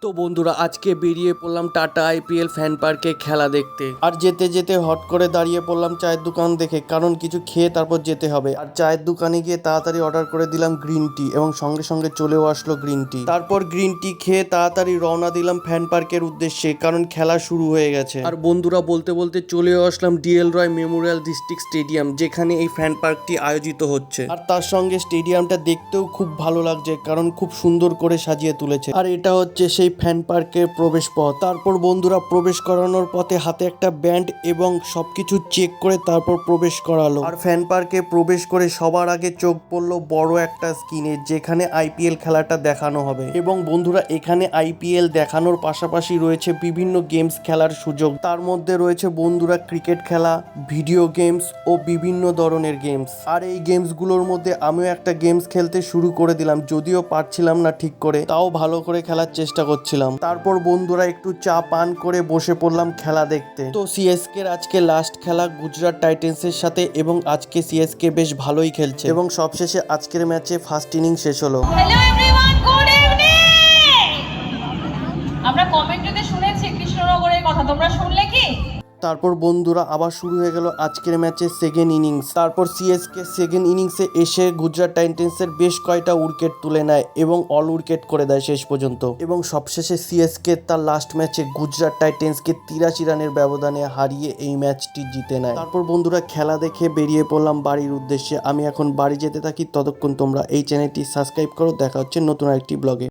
তো বন্ধুরা আজকে বেরিয়ে পড়লাম টাটা আইপিএল ফ্যান পার্কে খেলা দেখতে। আর যেতে যেতে হট করে দাঁড়িয়ে পড়লাম চায়ের দোকান দেখে, কারণ কিছু খেয়ে তারপর যেতে হবে। আর চায়ের দোকানে গিয়ে তাড়াতাড়ি অর্ডার করে দিলাম গ্রিন টি এবং সঙ্গে সঙ্গে চলেও আসলো গ্রিন টি। তারপর গ্রিন টি খেয়ে তাড়াতাড়ি রওনা দিলাম ফ্যান পার্কের উদ্দেশ্যে, কারণ খেলা শুরু হয়ে গেছে। আর বন্ধুরা বলতে বলতে চলেও আসলাম ডিএল রয় মেমোরিয়াল ডিস্ট্রিক্ট স্টেডিয়াম, যেখানে এই ফ্যান পার্কটি আয়োজিত হচ্ছে। আর তার সঙ্গে স্টেডিয়ামটা দেখতেও খুব ভালো লাগছে, কারণ খুব সুন্দর করে সাজিয়ে তুলেছে। আর এটা হচ্ছে সেই ফ্যান পার্কের প্রবেশ পথ। তারপর বন্ধুরা প্রবেশ করানোর পথে হাতে একটা ব্যান্ড এবং সবকিছু চেক করে তারপর প্রবেশ করালো। আর ফ্যান পার্কে প্রবেশ করে সবার আগে চোখ পড়লো বড় একটা স্ক্রিনে, যেখানে আইপিএল খেলাটা দেখানো হবে। এবং বন্ধুরা এখানে আইপিএল দেখানোর পাশাপাশি রয়েছে বিভিন্ন গেমস খেলার সুযোগ। তার মধ্যে রয়েছে বন্ধুরা ক্রিকেট খেলা, ভিডিও গেমস ও বিভিন্ন ধরনের গেমস। আর এই গেমসগুলোর মধ্যে আমিও একটা গেমস খেলতে শুরু করে দিলাম, যদিও পারছিলাম না ঠিক করে, তাও ভালো করে খেলার চেষ্টা করছিলাম। তারপর বন্ধুরা একটু চা পান করে বসে পড়লাম খেলা দেখতে। তো সিএসকের আজকে লাস্ট খেলা গুজরাট টাইটেন্সের সাথে, এবং আজকে সিএসকে বেশ ভালোই খেলছে এবং সবশেষে আজকের ম্যাচে ফার্স্ট ইনিংস শেষ হলো। Hello everyone, good evening. আমরা কমেন্টে শুনেছি কৃষ্ণনগরের কথা, তোমরা শুনলে কি? তারপর বন্ধুরা আবার শুরু হয়ে গেল আজকের ম্যাচে সেকেন্ড ইনিংস। তারপর সিএসকে সেকেন্ড ইনিংসে এসে গুজরাট টাইটেন্সের বেশ কয়টা উইকেট তুলে নেয় এবং অল উইকেট করে দেয় শেষ পর্যন্ত। এবং সবশেষে সিএসকে তার লাস্ট ম্যাচে গুজরাট টাইটেন্সকে 83 রানের ব্যবধানে হারিয়ে এই ম্যাচটি জিতে নেয়। তারপর বন্ধুরা খেলা দেখে বেরিয়ে পড়লাম বাড়ির উদ্দেশ্যে। আমি এখন বাড়ি যেতে থাকি, ততক্ষণ তোমরা এই চ্যানেলটি সাবস্ক্রাইব করো। দেখা হচ্ছে নতুন আরেকটি ব্লগে।